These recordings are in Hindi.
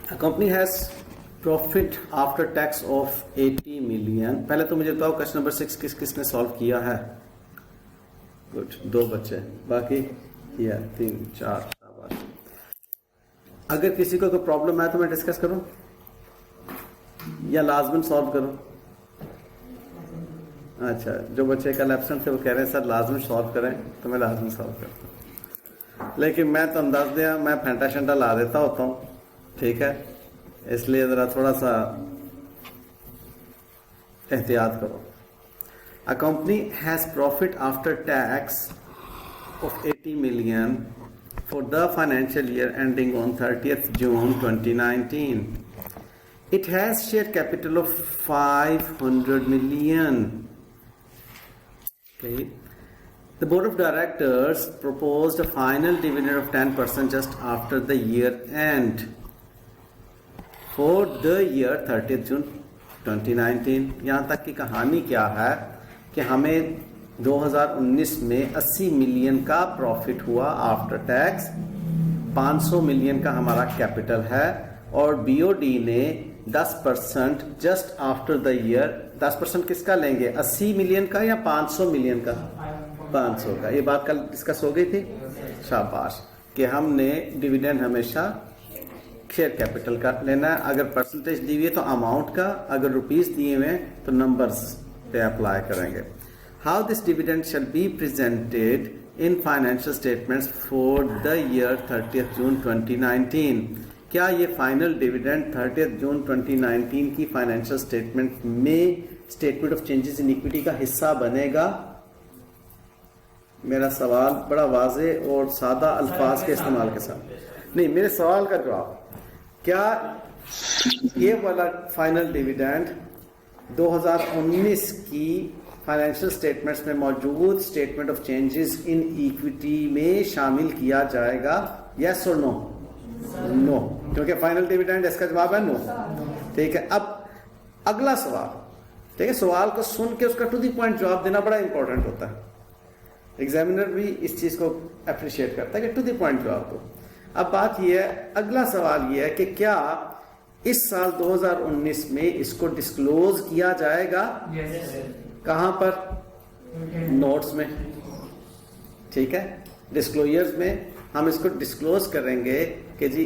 A company has profit after tax of 80 million. पहले तो मुझे बताओ क्वेश्चन नंबर 6 किसने सॉल्व किया है? गुड, 2 बच्चे, बाकी किया 3 4 शाबाश। अगर किसी को कोई प्रॉब्लम है तो मैं डिस्कस करूं या लाजमन सॉल्व करूं? अच्छा, जो बच्चे कल एब्सेंट थे वो कह रहे हैं सर लाजमन सॉल्व करें, तो मैं लाजमन सॉल्व करता हूं। लेकिन मैं तो अंदाज दिया, मैं फेंटा शेंटा ला देता होता हूं, ठीक है, इसलिए जरा थोड़ा सा एहतियात करो। A company has profit after tax of 80 million for the financial year ending on 30th June 2019. It has share capital of 500 million. Okay. The board of directors proposed a final dividend of 10% just after the year end for the year 30th June 2019. यहाँ तक की कहानी क्या है कि हमें 2019 में 80 मिलियन का प्रॉफिट हुआ आफ्टर टैक्स, 500 मिलियन का हमारा कैपिटल है और बीओडी ने 10% जस्ट आफ्टर द ईयर, 10% किसका लेंगे, 80 मिलियन का या 500 मिलियन का? 500 का। ये बात कल डिस्कस हो गई थी, शाबाश, कि हमने डिविडेंड हमेशा शेयर कैपिटल का लेना है। अगर परसेंटेज दी हुई है तो अमाउंट का, अगर रुपीस दिए हुए हैं तो नंबर्स पे अप्लाई करेंगे। How this dividend shall be presented in financial statements for the year 30th जून 2019। क्या ये फाइनल डिविडेंड 30th जून 2019 की फाइनेंशियल स्टेटमेंट में statement of changes in equity का हिस्सा बनेगा? मेरा सवाल बड़ा वाजे और सादा अल्फाज के इस्तेमाल के साथ नहीं, मेरे सवाल का जवाब, क्या ये वाला फाइनल डिविडेंड 2019 की फाइनेंशियल स्टेटमेंट्स में मौजूद statement of changes in equity में शामिल किया जाएगा? यस और नो? नो, क्योंकि फाइनल डिविडेंड, इसका जवाब है नो। ठीक है, अब अगला सवाल, ठीक है, सवाल को सुन के उसका टू द पॉइंट जवाब देना बड़ा इंपॉर्टेंट होता है। एग्जामिनर भी इस चीज को अप्रिशिएट करता है कि टू द पॉइंट जवाब दो। अब बात यह है, अगला सवाल यह है कि क्या इस साल 2019 में इसको डिस्क्लोज किया जाएगा? कहां पर? नोट्स में, ठीक है, डिस्क्लोजर्स में हम इसको डिस्क्लोज करेंगे कि जी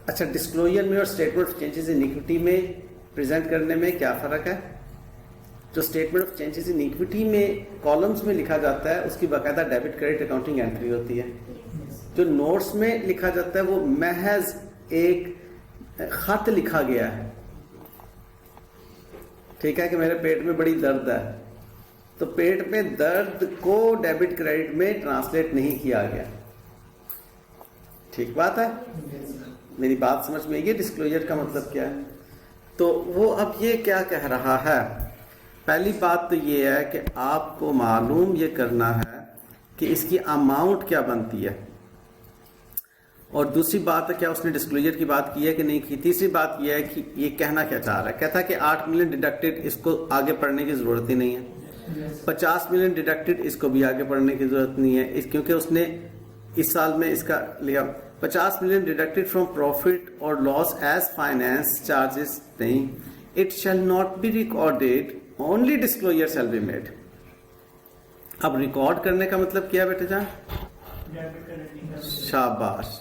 अच्छा, डिस्क्लोजर में और statement of changes in equity में प्रेजेंट करने में क्या फर्क है? जो statement of changes in equity में कॉलम्स में लिखा जाता है उसकी बाकायदा डेबिट क्रेडिट अकाउंटिंग एंट्री होती है। जो नोट्स में लिखा जाता है वो महज एक खत लिखा गया है, ठीक है, कि मेरे पेट में बड़ी दर्द है, तो पेट में दर्द को डेबिट क्रेडिट में ट्रांसलेट नहीं किया गया। ठीक बात है, मेरी बात समझ में आई है? डिस्क्लोजर का मतलब क्या है? तो वो अब ये क्या कह रहा है, पहली बात तो ये है कि आपको मालूम ये करना है कि इसकी अमाउंट क्या बनती है, और दूसरी बात है क्या उसने डिस्क्लोजर की बात की है कि नहीं की। तीसरी बात यह है कि ये कहना क्या चाह रहा है, कहता है कि 8 मिलियन डिडक्टेड, इसको आगे पढ़ने की जरूरत ही नहीं है। 50 मिलियन डिडक्टेड, इसको भी आगे पढ़ने की जरूरत नहीं है, क्योंकि उसने इस साल में इसका लिया। 50 मिलियन डिडक्टेड फ्रॉम प्रॉफिट और लॉस एज फाइनेंस चार्जेस नहीं, it shall not be recorded, only disclosure shall be made. अब रिकॉर्ड करने का मतलब क्या है बेटे जान? शाबाश।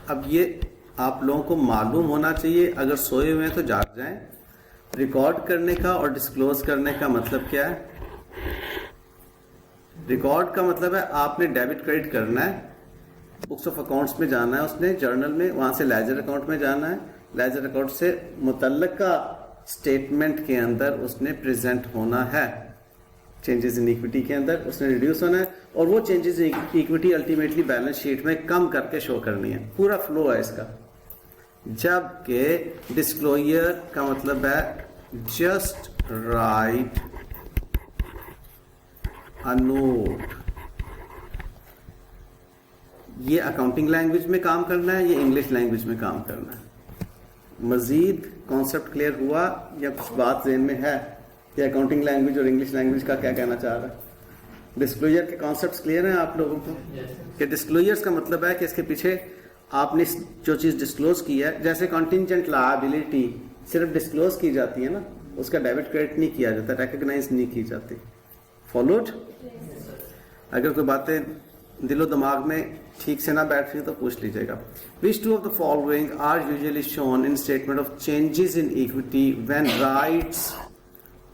अब ये आप लोगों को मालूम होना चाहिए, अगर सोए हुए हैं तो जाग जाएं। रिकॉर्ड करने का और डिस्क्लोज करने का मतलब क्या है? रिकॉर्ड का मतलब है आपने डेबिट क्रेडिट करना है, बुक्स ऑफ अकाउंट्स में जाना है, उसने जर्नल में, वहां से लेजर अकाउंट में जाना है, लेजर अकाउंट से मुतल्लका स्टेटमेंट के अंदर उसने प्रेजेंट होना है, चेंजेस इन इक्विटी के अंदर उसने रिड्यूस होना है, और वो changes in equity ultimately balance sheet में कम करके शो करनी है। पूरा फ्लो है इसका। जबकि डिस्क्लोजर का मतलब है जस्ट राइट अ नोट। ये अकाउंटिंग लैंग्वेज में काम करना है, ये इंग्लिश लैंग्वेज में काम करना है। मजीद कॉन्सेप्ट क्लियर हुआ या कुछ बात ज़हन में है कि अकाउंटिंग लैंग्वेज और इंग्लिश लैंग्वेज का क्या कहना चाह रहा है? डिस्क्लोजर के कॉन्सेप्ट्स क्लियर हैं आप लोगों को? कि डिस्क्लोजर्स का मतलब है कि इसके पीछे आपने जो चीज़ डिस्क्लोज की है, जैसे कॉन्टिजेंट लायबिलिटी सिर्फ डिस्क्लोज की जाती है ना, उसका डेबिट क्रेडिट नहीं किया जाता, रिकग्नाइज नहीं की जाती। फॉलोड? अगर कोई बातें दिलो दिमाग में ठीक से ना बैठ रही तो पूछ लीजिएगा। Which two of the following are usually shown in statement of changes in equity when rights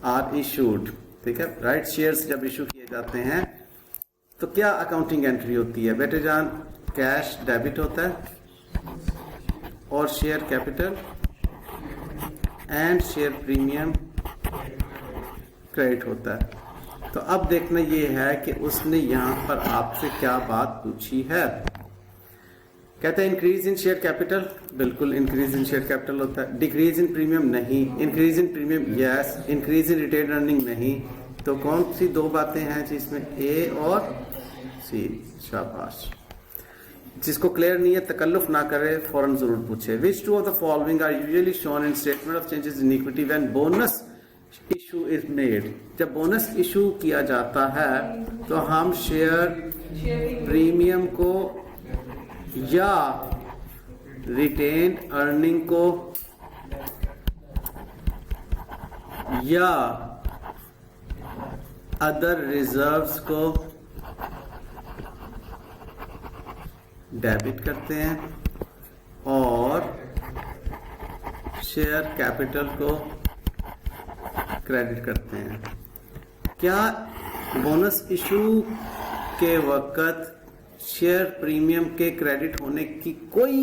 are issued? ठीक है, राइट शेयर्स जब इशू किए जाते हैं तो क्या अकाउंटिंग एंट्री होती है बेटे जान? कैश डेबिट होता है और share capital and share premium credit होता है। तो अब देखना ये है कि उसने यहां पर आपसे क्या बात पूछी है। कहते हैं इंक्रीज इन शेयर कैपिटल, बिल्कुल इंक्रीज इन शेयर कैपिटल होता है। डिक्रीज इन प्रीमियम नहीं, increase in premium yes, increase in retain earning नहीं। तो कौन सी दो बातें हैं जिसमें ए और सी? शाबाश। जिसको क्लियर नहीं है तकल्लुफ ना करे, फौरन जरूर पूछे। Which two of the following are usually shown in statement of changes in equity when bonus issue is made? जब बोनस इशू किया जाता है तो हम शेयर प्रीमियम को या रिटेन अर्निंग को या अदर रिजर्व्स को डेबिट करते हैं और शेयर कैपिटल को क्रेडिट करते हैं। क्या बोनस इशू के वक्त शेयर प्रीमियम के क्रेडिट होने की कोई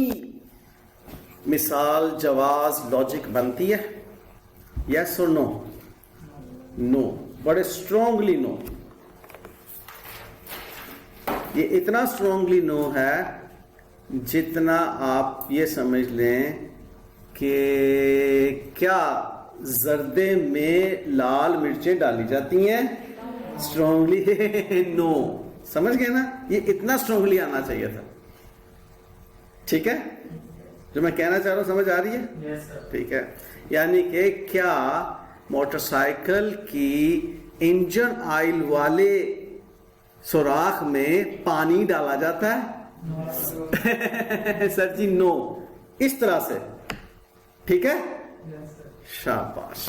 मिसाल, जवाज, लॉजिक बनती है? यस और नो? नो, बड़े स्ट्रांगली नो। ये इतना स्ट्रांगली नो है जितना आप ये समझ लें कि क्या जर्दे में लाल मिर्चें डाली जाती हैं? Strongly no. समझ गए ना? ये इतना स्ट्रांगली आना चाहिए था। ठीक है, जो मैं कहना चाह रहा हूं समझ आ रही है? yes, ठीक है, यानी कि क्या मोटरसाइकिल की इंजन ऑयल वाले सुराख में पानी डाला जाता है? सर जी नो। इस तरह से, ठीक है? शाबाश।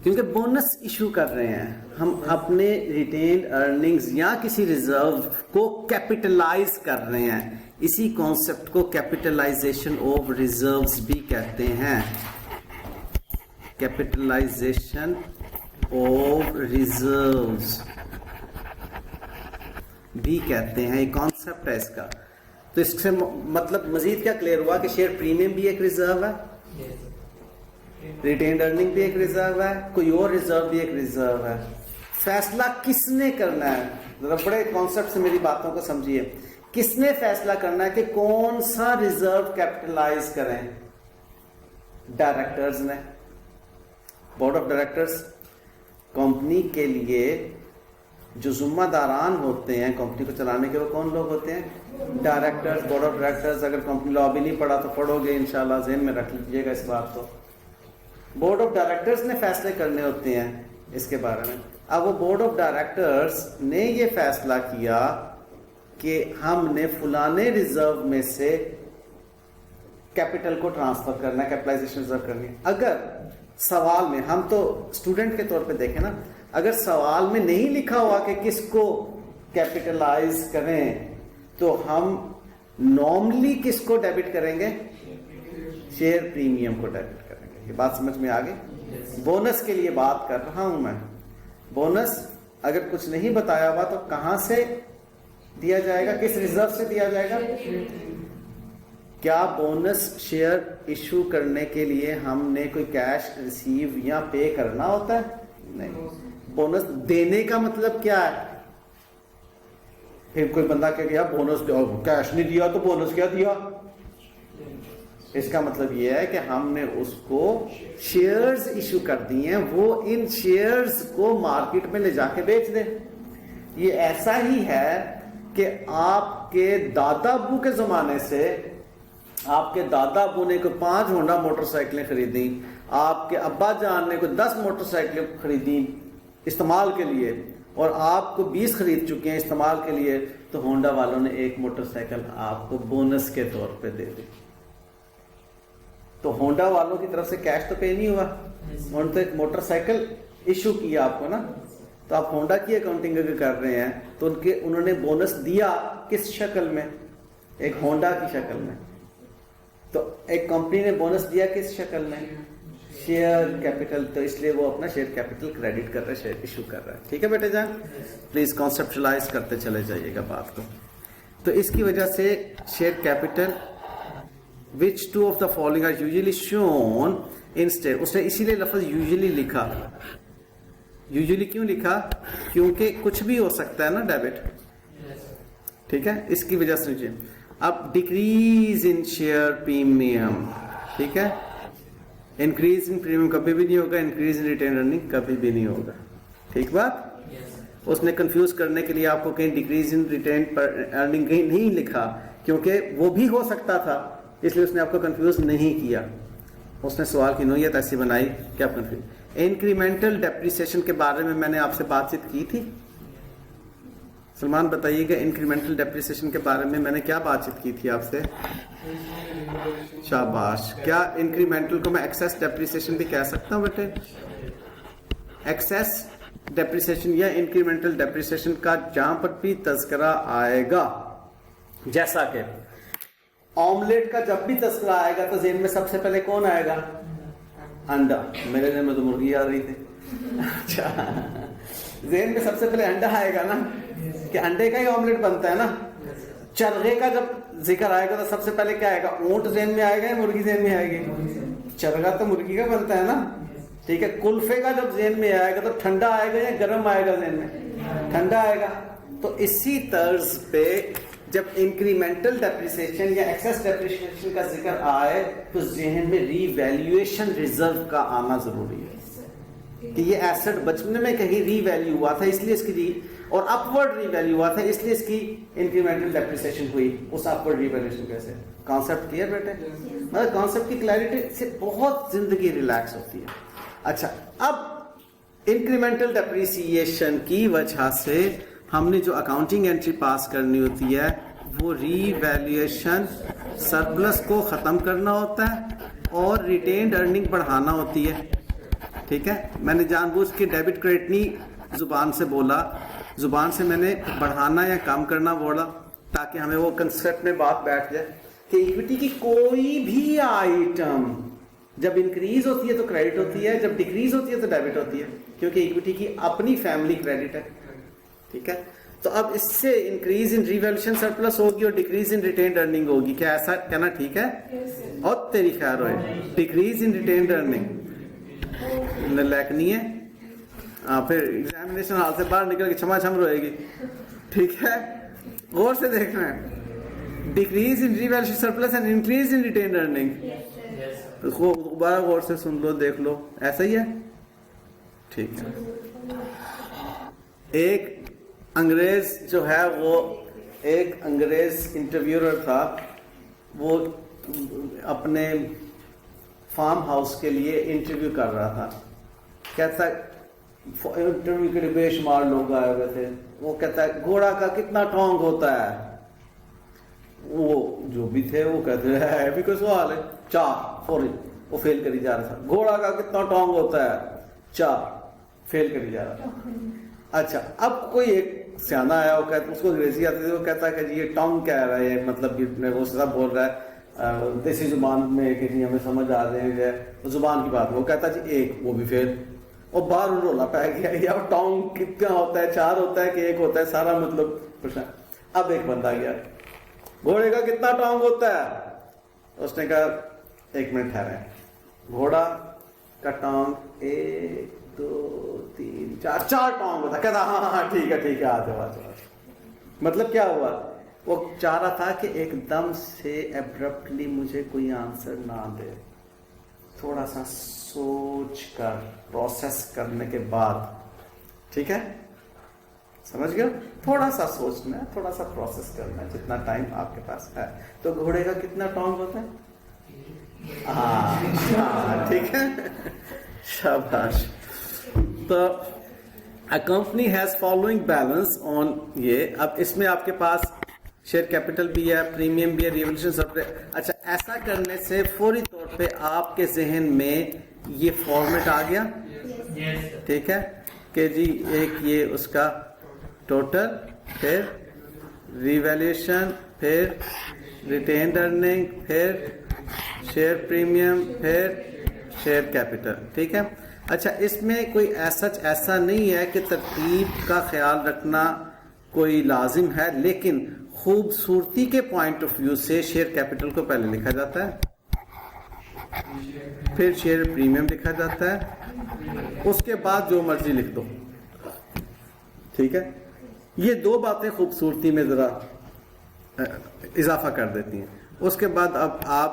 क्योंकि बोनस इशू कर रहे हैं हम, अपने रिटेन अर्निंग्स या किसी रिजर्व को कैपिटलाइज कर रहे हैं। इसी कॉन्सेप्ट को कैपिटलाइजेशन ऑफ रिजर्व्स भी कहते हैं। कैपिटलाइजेशन ऑफ रिजर्व्स भी कहते हैं, एक कॉन्सेप्ट है इसका। तो इससे मतलब मजीद क्या क्लियर हुआ कि शेयर प्रीमियम भी एक रिजर्व है, रिटेन अर्निंग भी एक रिजर्व है, कोई और रिजर्व भी एक रिजर्व है। फैसला किसने करना है? जरा बड़े कॉन्सेप्ट से मेरी बातों को समझिए। किसने फैसला करना है कि कौन सा रिजर्व कैपिटलाइज करें? डायरेक्टर्स ने, बोर्ड ऑफ डायरेक्टर्स। कंपनी के लिए जो जिम्मेदारान होते हैं कंपनी को चलाने के, वो कौन लोग होते हैं? Directors, board of directors. अगर कंपनी लॉ भी नहीं पढ़ा तो पढ़ोगे इंशाल्लाह, ज़हन में रख लीजिएगा इस बात को। बोर्ड ऑफ डायरेक्टर्स ने फैसले करने होते हैं इसके बारे में। अब वो बोर्ड ऑफ डायरेक्टर्स ने ये फैसला किया कि हमने फलाने रिजर्व में से कैपिटल को ट्रांसफर करना है, कैपिटलाइजेशन रिजर्व करनी है। अगर सवाल में, हम तो स्टूडेंट के तौर पे देखें ना, अगर सवाल में नहीं लिखा हुआ कि किसको कैपिटलाइज करें तो हम नॉर्मली किसको डेबिट करेंगे? शेयर प्रीमियम को डेबिट करेंगे। ये बात समझ में आ गई? बोनस के लिए बात कर रहा हूं मैं। बोनस अगर कुछ नहीं बताया हुआ तो कहां से दिया जाएगा? किस रिजर्व से दिया जाएगा? क्या बोनस शेयर इशू करने के लिए हमने कोई कैश रिसीव या पे करना होता है? नहीं। बोनस देने का मतलब क्या है? फिर कोई बंदा कह गया बोनस कैश नहीं दिया तो बोनस क्या दिया? इसका मतलब यह है कि हमने उसको शेयर्स इशू कर दिए हैं, वो इन शेयर्स को मार्केट में ले जाके बेच दे। ये ऐसा ही है कि आपके दादा अबू के जमाने से, आपके दादा अबू ने कोई 5 होंडा मोटरसाइकिलें खरीदी, आपके अब्बा जान ने कोई 10 मोटरसाइकिलें खरीदी इस्तेमाल के लिए, और आपको 20 खरीद चुके हैं इस्तेमाल के लिए। तो होंडा वालों ने एक मोटरसाइकिल आपको बोनस के तौर पे दे दी। तो होंडा वालों की तरफ से कैश तो पे नहीं हुआ, उन्होंने तो एक मोटरसाइकिल इशू किया आपको ना। तो आप होंडा की अकाउंटिंग अगर कर रहे हैं तो उन्होंने बोनस दिया किस शक्ल में? एक होंडा की शक्ल में। तो एक कंपनी ने बोनस दिया किस शक्ल में? Share capital. तो इसलिए वो अपना शेयर कैपिटल क्रेडिट कर रहा है, शेयर इशू कर रहा है। ठीक है बेटे जान, प्लीज कॉन्सेप्चुलाइज करते चले जाइएगा बात को। तो इसकी वजह से share capital which two of the following are usually shown instead, उसने इसीलिए लफ्ज यूजुअली लिखा। यूजुअली क्यों लिखा? क्योंकि कुछ भी हो सकता है ना डेबिट, ठीक है, इसकी वजह से। अब डिक्रीज इन शेयर प्रीमियम, ठीक है, इंक्रीज इन प्रीमियम कभी भी नहीं होगा, इंक्रीज इन रिटेन अर्निंग कभी भी नहीं होगा। ठीक बात? उसने कंफ्यूज करने के लिए आपको कहीं डिक्रीज इन रिटेन अर्निंग कहीं नहीं लिखा, क्योंकि वो भी हो सकता था, इसलिए उसने आपको कंफ्यूज नहीं किया। उसने सवाल की नोयत ऐसी बनाई कि आप कंफ्यूज। इंक्रीमेंटल डेप्रिसिएशन के बारे में मैंने आपसे बातचीत की थी। सलमान बताइएगा, इंक्रीमेंटल डेप्रिसिएशन के बारे में मैंने क्या बातचीत की थी आपसे? शाबाश। क्या इंक्रीमेंटल को मैं एक्सेस डेप्रिसिएशन भी कह सकता हूं बेटे? एक्सेस डेप्रिसिएशन या इंक्रीमेंटल डेप्रिसिएशन का जहां पर भी तज़किरा आएगा, जैसा कि ऑमलेट का जब भी तस्करा आएगा तो जेन में सबसे पहले कौन आएगा? अंडा। मेरे जेन में तो मुर्गी आ रही थी। अच्छा, जेन में सबसे पहले अंडा आएगा ना, कि अंडे का ही ऑमलेट बनता है ना। चरगे का जब जिक्र आएगा तो सबसे पहले क्या आएगा? ऊंट जेन में आएगा या मुर्गी जेन में आएगी? चरगा तो मुर्गी का बनता है ना, ठीक है। कुल्फे का जब जेन में आएगा तो ठंडा आएगा या गर्म आएगा? जेन में ठंडा आएगा। तो इसी तर्ज पे जब इंक्रीमेंटल डेप्रिसिएशन या एक्सेस डेप्रिसिएशन का जिक्र आए तो जहन में रीवैल्यूएशन रिजर्व का आना जरूरी है, कि ये एसेट बचपन में कहीं रीवैल्यू हुआ था इसलिए इसकी और अपवर्ड रीवैल्यू हुआ था इसलिए इसकी इंक्रीमेंटल डेप्रिसिएशन हुई। उस अपवर्ड रीवैल्यूएशन कैसे? कॉन्सेप्ट क्लियर बेटे? मतलब कॉन्सेप्ट की क्लैरिटी से बहुत जिंदगी रिलैक्स होती है। अच्छा, अब इंक्रीमेंटल डेप्रिसिएशन की वजह से हमने जो अकाउंटिंग एंट्री पास करनी होती है वो रीवैल्यूएशन सरप्लस को ख़त्म करना होता है और रिटेन्ड अर्निंग बढ़ाना होती है। ठीक है, मैंने जानबूझ के डेबिट क्रेडिट नहीं जुबान से बोला, जुबान से मैंने बढ़ाना या कम करना बोला ताकि हमें वो कंसेप्ट में बात बैठ जाए कि इक्विटी की कोई भी आइटम जब इंक्रीज होती है तो क्रेडिट होती है, जब डिक्रीज होती है तो डेबिट होती है, क्योंकि इक्विटी की अपनी फैमिली क्रेडिट है। ठीक है, तो अब इससे इंक्रीज इन रिवैल्यूएशन सरप्लस होगी और डिक्रीज इन रिटेन्ड अर्निंग होगी। क्या ऐसा कहना ठीक है? और तेरी खैर होए, डिक्रीज इन रिटेन्ड अर्निंग लायक नहीं है। फिर एग्जामिनेशन हाल से बाहर निकल के क्षमा छम रोएगी। ठीक है, गौर से देखना है, decrease in revaluation surplus and increase in retained earning. उसको दोबारा गौर से सुन लो, देख लो, ऐसा ही है। ठीक है, एक अंग्रेज जो है वो एक अंग्रेज इंटरव्यूअर था, वो अपने फार्म हाउस के लिए इंटरव्यू कर रहा था। कहता इंटरव्यू के लिए बेशुमार लोग आए हुए थे। वो कहता है घोड़ा का कितना टोंग होता है? वो जो भी थे वो कहते हैं भी कोई सवाल है, 4 सॉरी वो फेल करी जा रहा था। घोड़ा का कितना टोंग होता है? 4 फेल करी जा रहा था। अच्छा, अब कोई एक सियाना आया, वो कहता, उसको अंग्रेजी आती थी, वो कहता है कि जी ये टोंग क्या है, मतलब कि वो सब बोल रहा है देसी जुबान में कि जी हमें समझ आ रहे हैं, तो जुबान की बात। वो कहता जी 1, वो भी फेल। और बाहर रोला पै गया, यार टोंग कितना होता है? 4 होता है कि 1 होता है? सारा मतलब प्रश्न। अब एक बंदा गया, घोड़े का कितना टोंग होता है? उसने कहा 1 मिनट ठहरे, घोड़ा का टोंग 1 2 3 4 टोंग होता। कहता हाँ ठीक है आते मतलब क्या हुआ? वो चाह रहा था कि एकदम से एब्रप्टली मुझे कोई आंसर ना दे, थोड़ा सा सोच कर प्रोसेस करने के बाद। ठीक है, समझ गया? थोड़ा सा सोचना है, थोड़ा सा प्रोसेस करना है, जितना टाइम आपके पास है। तो घोड़े का कितना टोंग होता है? हाँ ठीक है, शाबाश। तो a company has following balance on ये, अब इसमें आपके पास शेयर कैपिटल भी है, प्रीमियम भी है, रिवॉल्यूशन सब। अच्छा, ऐसा करने से फौरी तौर पे आपके जहन में ये फॉर्मेट आ गया, ठीक है, कि जी एक ये उसका टोटल, फिर रिवैल्यूएशन, फिर रिटेन्ड अर्निंग, फिर शेयर प्रीमियम, फिर शेयर कैपिटल, ठीक है। अच्छा, इसमें कोई ऐसा नहीं है कि तरतीब का ख्याल रखना कोई लाजिम है, लेकिन खूबसूरती के पॉइंट ऑफ व्यू से शेयर कैपिटल को पहले लिखा जाता है, फिर शेयर प्रीमियम लिखा जाता है, उसके बाद जो मर्जी लिख दो, ठीक है। ये दो बातें खूबसूरती में जरा इजाफा कर देती हैं। उसके बाद अब आप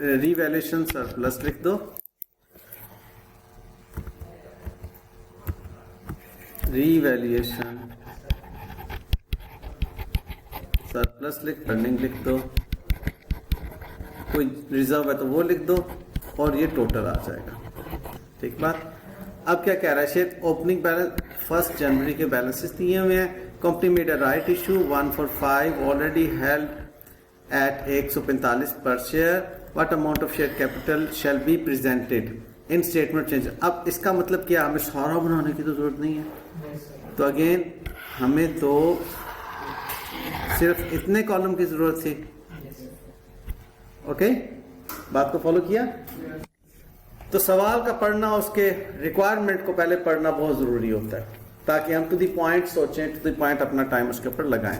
रिवैल्यूएशन सरप्लस लिख दो, रिवैल्यूएशन सरप्लस अर्निंग लिख दो, कोई रिजर्व है तो वो लिख दो, और ये टोटल आ जाएगा, ठीक बात। अब क्या कह रहा है, शेयर ओपनिंग बैलेंस 1 जनवरी के बैलेंसेस दिए हुए हैं। Company made a right issue 145 already held at 145 पर share, what amount of share capital shall be presented in statement change. अब इसका मतलब क्या, हमें सारा बनाने की तो जरूरत नहीं है, तो अगेन हमें तो सिर्फ इतने कॉलम की जरूरत थी, ओके, बात को फॉलो किया। तो सवाल का पढ़ना, उसके रिक्वायरमेंट को पहले पढ़ना बहुत जरूरी होता है, ताकि हम टू द पॉइंट सोचें, टू द पॉइंट अपना टाइम उसके ऊपर लगाएं।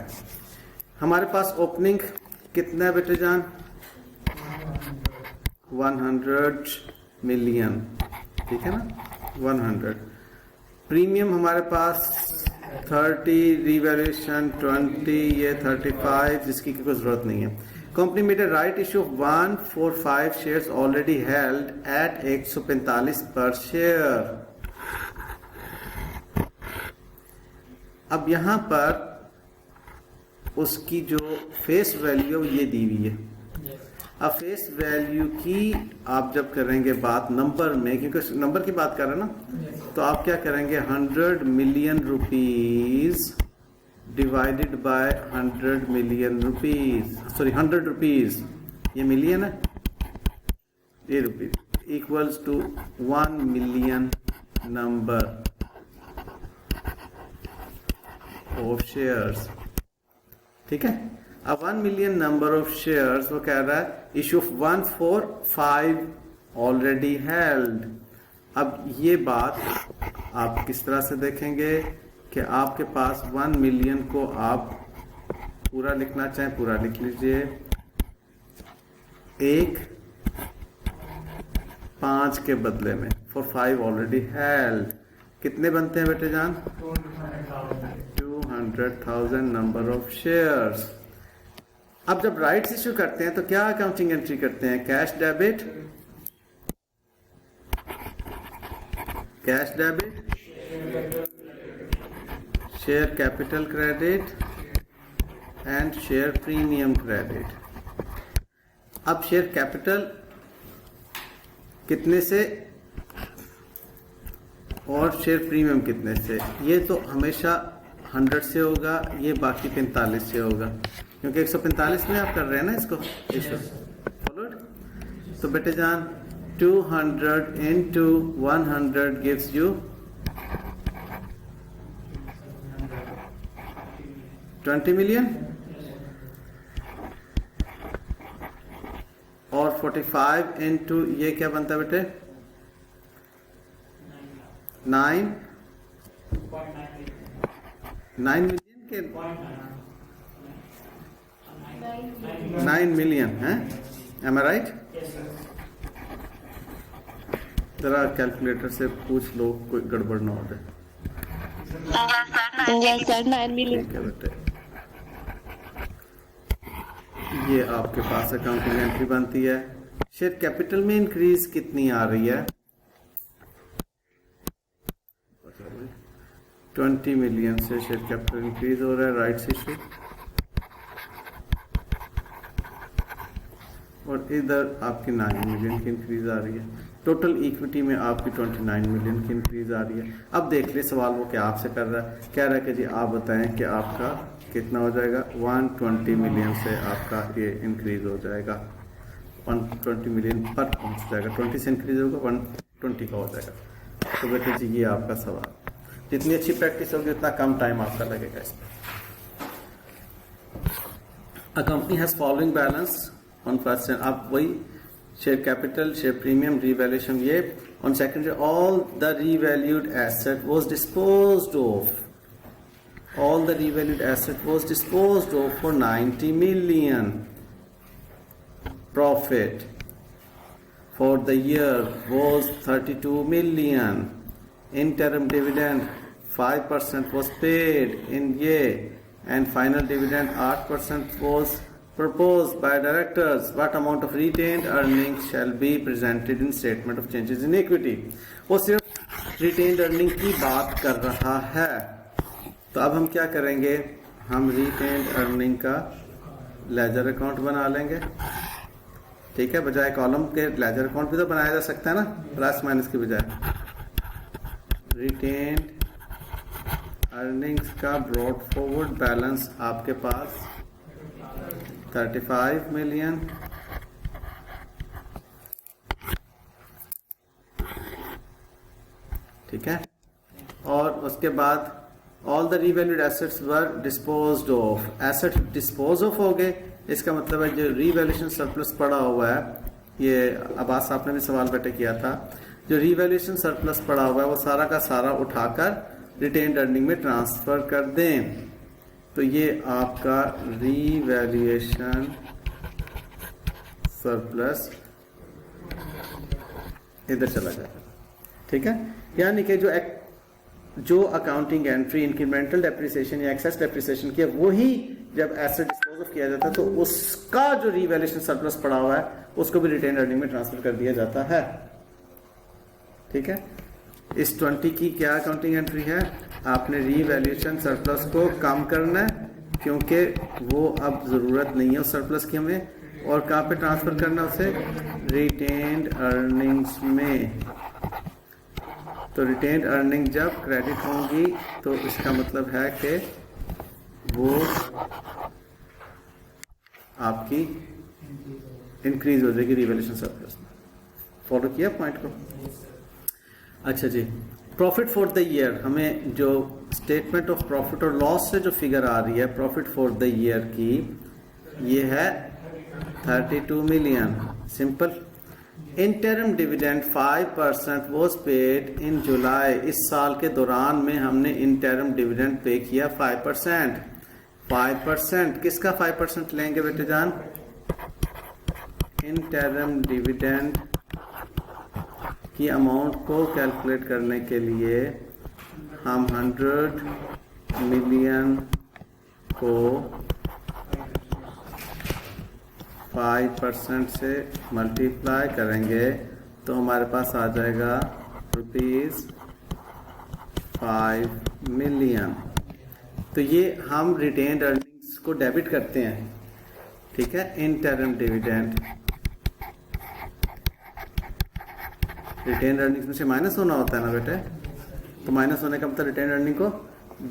हमारे पास ओपनिंग कितना है बेटे जान, 100 मिलियन, ठीक है ना, 100। प्रीमियम हमारे पास 30, रिवैल्यूएशन 20, ये 35, जिसकी कोई जरूरत नहीं है। Company made a right issue of 145 shares already held at 145 पर शेयर। अब यहां पर उसकी जो फेस वैल्यू ये दी हुई है। अब फेस वैल्यू की आप जब करेंगे बात नंबर में, क्योंकि नंबर की बात कर रहे हैं ना, तो आप क्या करेंगे, 100 million rupees divided by 100 million rupees, sorry 100 rupees, ये मिलियन है, ये rupees equals to 1 million number of shares, ठीक है। अब 1 मिलियन नंबर ऑफ शेयर्स, वो कह रहा है इशू ऑफ 145 ऑलरेडी हेल्ड। अब ये बात आप किस तरह से देखेंगे कि आपके पास 1 मिलियन को आप पूरा लिखना चाहें, पूरा लिख लीजिए, 5 के बदले में, फॉर 5 ऑलरेडी हेल्ड, कितने बनते हैं बेटे जान, 200,000 नंबर ऑफ शेयर्स। अब जब राइट्स इश्यू करते हैं तो क्या अकाउंटिंग एंट्री करते हैं, cash debit, share capital credit and share premium credit. अब शेयर कैपिटल कितने से और शेयर प्रीमियम कितने से, ये तो हमेशा 100 से होगा, ये बाकी 45 से होगा, क्योंकि 145 में आप कर रहे हैं ना इसको इशू, फॉलोड। तो बेटे जान 200 into 100 gives you 20 मिलियन, और 45 into ये क्या बनता है बेटे, 9 मिलियन के 9 मिलियन है, एम आई राइट। जरा कैलकुलेटर से पूछ लो, कोई गड़बड़ ना हो जाए। Yes sir, 9 million. ठीक है बेटे, ये आपके पास अकाउंटिंग एंट्री बनती है। शेयर कैपिटल में इंक्रीज कितनी आ रही है, 20 मिलियन से शेयर कैपिटल इंक्रीज हो रहा है, राइट्स इशू। और इधर आपकी 9 मिलियन की इंक्रीज आ रही है। टोटल इक्विटी में आपकी 29 मिलियन की इंक्रीज आ रही है। अब देख ले सवाल वो क्या आपसे कर रहा है, कह रहा है कि जी आप बताएं कि आपका कितना हो जाएगा। 120 मिलियन से आपका ये इंक्रीज हो जाएगा, 120 मिलियन पर पहुंच जाएगा। 20 से इंक्रीज होगा 120 का हो जाएगा। तो बेटे जी ये आपका सवाल, जितनी अच्छी प्रैक्टिस होगी उतना कम टाइम आपका लगेगा इसमें। A company has following balance on first hand, आप वही share capital, share premium, revaluation, ये on second all the revalued asset was disposed of, all the revalued asset was disposed of for 90 million. Profit for the year was 32 million. Interim dividend 5% was paid in year and final dividend 8% was proposed by directors. What amount of retained earnings shall be presented in statement of changes in equity? वो सिर्फ retained earning की बात कर रहा है। तो अब हम क्या करेंगे, हम retained earning का लेजर अकाउंट बना लेंगे। ठीक है, बजाय कॉलम के लेजर अकाउंट भी तो बनाया जा सकता है ना, प्लस माइनस के बजाय। रिटेन्ड अर्निंग्स का ब्रॉड फॉरवर्ड बैलेंस आपके पास 35 मिलियन, ठीक है। और उसके बाद all the revalued assets were disposed of, asset dispose of हो गए। इसका मतलब है जो रीवैल्यूएशन सरप्लस पड़ा हुआ है, ये अब्बास साहब ने भी सवाल बेटे किया था, जो रीवैल्यूएशन सरप्लस पड़ा हुआ है वो सारा का सारा उठाकर रिटेन्ड अर्निंग में ट्रांसफर कर दें। तो ये आपका रीवैल्यूएशन सरप्लस इधर चला जाएगा, ठीक है। यानी कि जो अकाउंटिंग एंट्री इंक्रीमेंटल डेप्रिसिएशन या एक्सेस डेप्रिसिएशन की है, वही जब एसेट डिस्पोज ऑफ किया जाता है तो उसका जो रीवैल्यूएशन सरप्लस पड़ा हुआ है उसको भी रिटेन अर्निंग में ट्रांसफर कर दिया जाता है, ठीक है। इस 20 की क्या अकाउंटिंग एंट्री है, आपने रीवैल्यूएशन सरप्लस को कम करना है क्योंकि वो अब जरूरत नहीं है उस सरप्लस की हमें, और कहाँ पे ट्रांसफर करना उसे, रिटेन्ड अर्निंग्स में। तो रिटेन्ड अर्निंग जब क्रेडिट होंगी तो इसका मतलब है कि वो आपकी इंक्रीज हो जाएगी रीवैल्यूएशन सरप्लस में। फॉलो किया पॉइंट को? अच्छा जी, प्रॉफिट फॉर द ईयर, हमें जो स्टेटमेंट ऑफ प्रॉफिट और लॉस से जो फिगर आ रही है प्रॉफिट फॉर द ईयर की, ये है 32 million. Simple. Interim dividend 5% was paid in July, इस साल के दौरान में हमने इंटरिम डिविडेंड पे किया 5%। 5% किसका 5% लेंगे बेटे जान, इंटरिम डिविडेंड की अमाउंट को कैलकुलेट करने के लिए हम 100 मिलियन को 5% से मल्टीप्लाई करेंगे तो हमारे पास आ जाएगा ₹5 मिलियन। तो ये हम रिटेन्ड अर्निंग्स को डेबिट करते हैं, ठीक है। इंटरिम डिविडेंड रिटेन्ड अर्निंग्स में से माइनस होना होता है ना बेटे, तो माइनस होने का मतलब रिटेन्ड अर्निंग को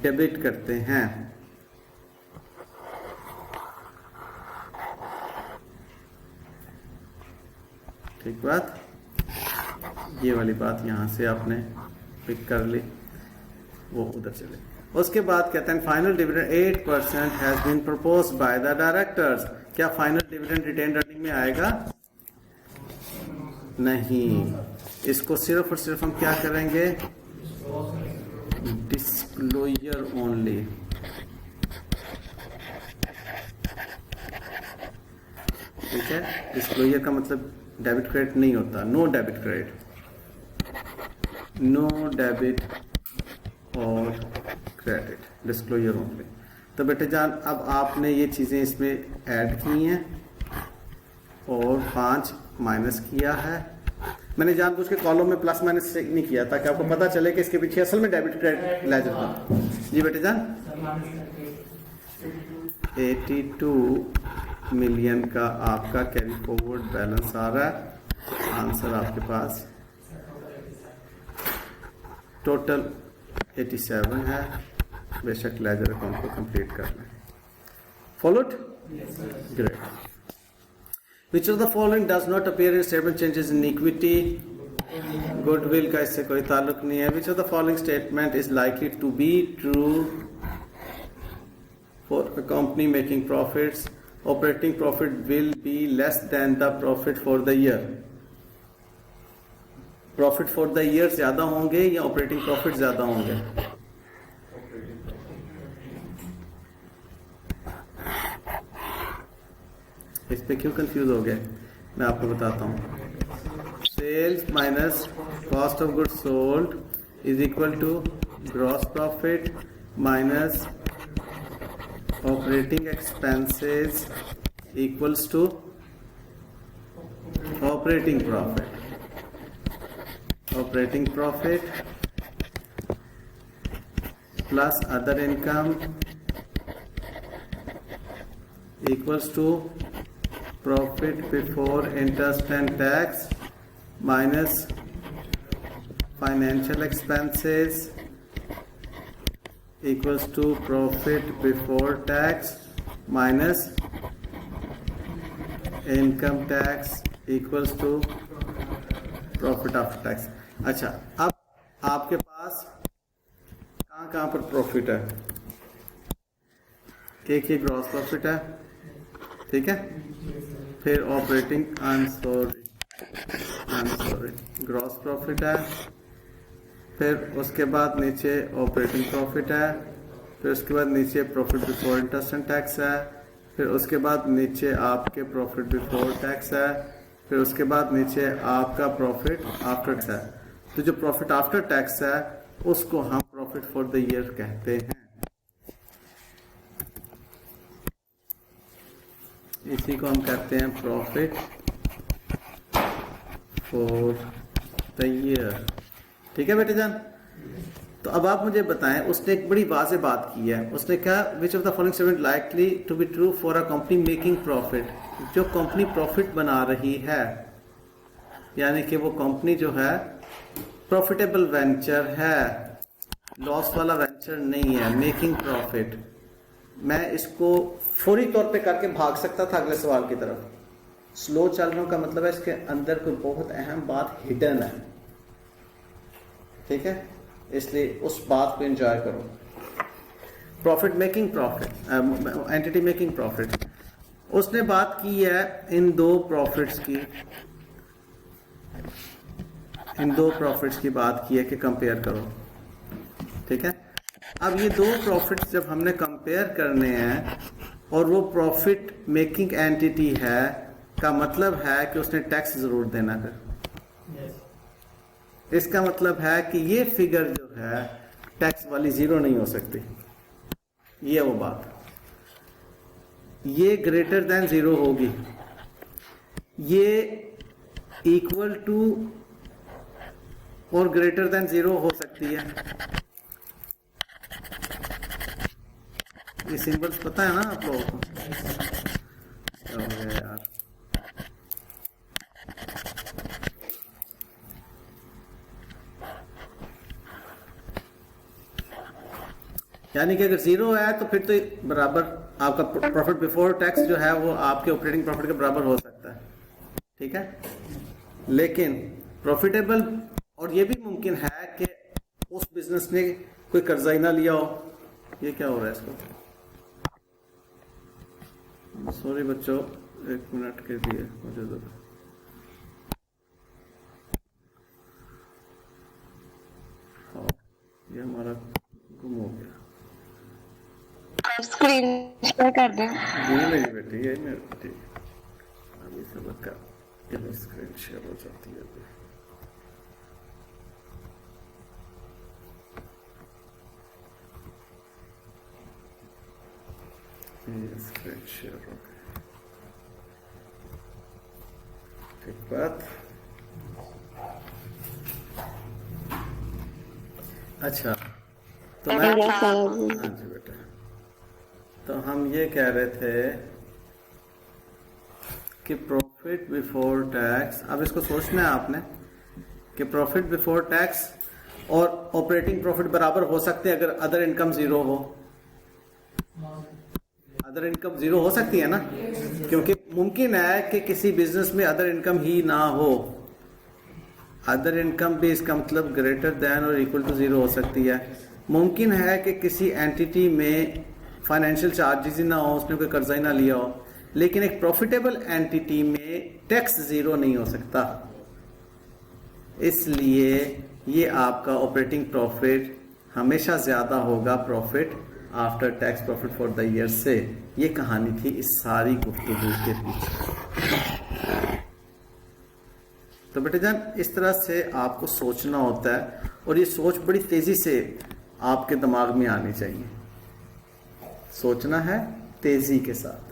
डेबिट करते हैं। ठीक बात, ये वाली बात यहां से आपने पिक कर ली, वो उधर चले। उसके बाद कहते हैं final dividend 8% has been proposed by the directors. क्या फाइनल डिविडेंड रिटेन्ड अर्निंग में आएगा? नहीं, इसको सिर्फ और सिर्फ हम क्या करेंगे, डिस्क्लोजर ओनली। ठीक है, डिस्क्लोजर का मतलब डेबिट क्रेडिट नहीं होता, no debit credit, no debit और क्रेडिट, डिस्क्लोजर ओनली। तो बेटे जान अब आपने ये चीजें इसमें ऐड की हैं और 5 माइनस किया है। मैंने जानबूझ के कॉलम में प्लस माइनस नहीं किया ताकि आपको पता चले कि इसके पीछे असल में डेबिट क्रेडिट लेजर था। जी बेटे जान 82 मिलियन का आपका कैरी फॉरवर्ड बैलेंस आ रहा है। आंसर आपके पास टोटल 87 है। बेशक लेजर अकाउंट को कंप्लीट कर लें। Followed? Great. Which of the following does not appear in statement changes in equity? Goodwill का इससे कोई ताल्लुक नहीं है। Which of the following statement is likely to be true for a company making profits? Operating profit will be less than the profit for the year. Profit for the year ज्यादा होंगे या ऑपरेटिंग प्रॉफिट ज्यादा होंगे? इस पे क्यों कंफ्यूज हो गए, मैं आपको बताता हूं। Sales minus cost of goods sold is equal to gross profit minus operating expenses equals to operating profit. Operating profit plus other income equals to profit before interest and tax minus financial expenses equals to profit before tax minus income tax equals to profit after tax। अच्छा, अब आपके पास कहाँ पर प्रॉफिट है? एक ही ग्रॉस प्रॉफिट है, ठीक है। फिर ऑपरेटिंग ग्रॉस प्रॉफिट है, फिर उसके बाद नीचे ऑपरेटिंग प्रॉफिट है, फिर उसके बाद नीचे profit before interest and tax है, फिर उसके बाद नीचे आपके प्रॉफिट बिफोर टैक्स है, फिर उसके बाद नीचे आपका प्रॉफिट आफ्टर टैक्स है। तो जो प्रॉफिट आफ्टर टैक्स है उसको हम प्रॉफिट फॉर द ईयर कहते हैं। इसी को हम कहते हैं प्रॉफिट फॉर द ईयर। ठीक है बेटे जान। तो अब आप मुझे बताएं, उसने एक बड़ी वाज़ेह बात की है। उसने कहा which of the following statement likely to be true for a company making profit. जो कंपनी प्रॉफिट बना रही है, यानी कि वो कंपनी जो है प्रॉफिटेबल वेंचर है, लॉस वाला वेंचर नहीं है, मेकिंग प्रॉफिट। मैं इसको फौरी तौर पे करके भाग सकता था अगले सवाल की तरफ। स्लो चल रहा हूं का मतलब है इसके अंदर कोई बहुत अहम बात हिडन है, ठीक है। इसलिए उस बात को एंजॉय करो। Profit making profit, entity making profit. उसने बात की है इन दो प्रॉफिट्स की बात की है कि कंपेयर करो, ठीक है। अब ये दो प्रॉफिट्स जब हमने कंपेयर करने हैं और वो प्रॉफिट मेकिंग एंटिटी है, का मतलब है कि उसने टैक्स जरूर देना है। इसका मतलब है कि ये फिगर जो है टैक्स वाली जीरो नहीं हो सकती। ये वो बात, ये ग्रेटर देन जीरो होगी, ये इक्वल टू और ग्रेटर देन जीरो हो सकती है। ये सिंबल्स पता है ना आप लोगों को? यार यानी कि अगर जीरो है तो फिर तो बराबर आपका प्रॉफिट बिफोर टैक्स जो है वो आपके ऑपरेटिंग प्रॉफिट के बराबर हो सकता है, ठीक है। लेकिन प्रॉफिटेबल, और ये भी मुमकिन है कि उस बिजनेस ने कोई कर्जा ही ना लिया हो। ये क्या हो रहा है इसको? सॉरी बच्चों, एक मिनट के लिए मुझे तो ये हमारा गुम हो गया। स्क्रीन शेयर कर दें। जी मेरी बेटी, ये मेरी बेटी अभी सबक का स्क्रीन शेयर हो जाती है। ये स्क्रीन शेयर हो गया, ठीक बात। अच्छा तो मैं, हाँ जी बेटा, तो हम ये कह रहे थे कि प्रॉफिट बिफोर टैक्स, अब इसको सोचना है आपने कि प्रॉफिट बिफोर टैक्स और ऑपरेटिंग प्रॉफिट बराबर हो सकते हैं अगर अदर इनकम जीरो हो। अदर इनकम जीरो हो सकती है ना, क्योंकि मुमकिन है कि किसी बिजनेस में अदर इनकम ही ना हो। अदर इनकम भी इसका मतलब ग्रेटर देन और इक्वल टू जीरो हो सकती है। मुमकिन है कि किसी एंटिटी में फाइनेंशियल चार्जेस ही ना हो, उसने कोई कर्जा ही ना लिया हो, लेकिन एक प्रॉफिटेबल एंटिटी में टैक्स जीरो नहीं हो सकता। इसलिए ये आपका ऑपरेटिंग प्रॉफिट हमेशा ज्यादा होगा profit after tax profit for the year से। ये कहानी थी इस सारी गुफ्तगू के पीछे। तो बेटे जान, इस तरह से आपको सोचना होता है और ये सोच बड़ी तेजी से आपके दिमाग में आनी चाहिए। सोचना है तेजी के साथ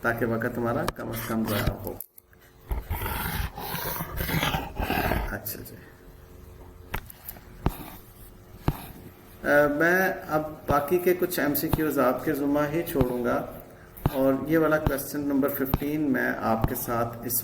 ताकि वक्त हमारा कम से कम ज़ाया हो। अच्छा जी, मैं अब बाकी के कुछ MCQs आपके जुम्मा ही छोड़ूंगा और ये वाला क्वेश्चन नंबर 15 मैं आपके साथ इस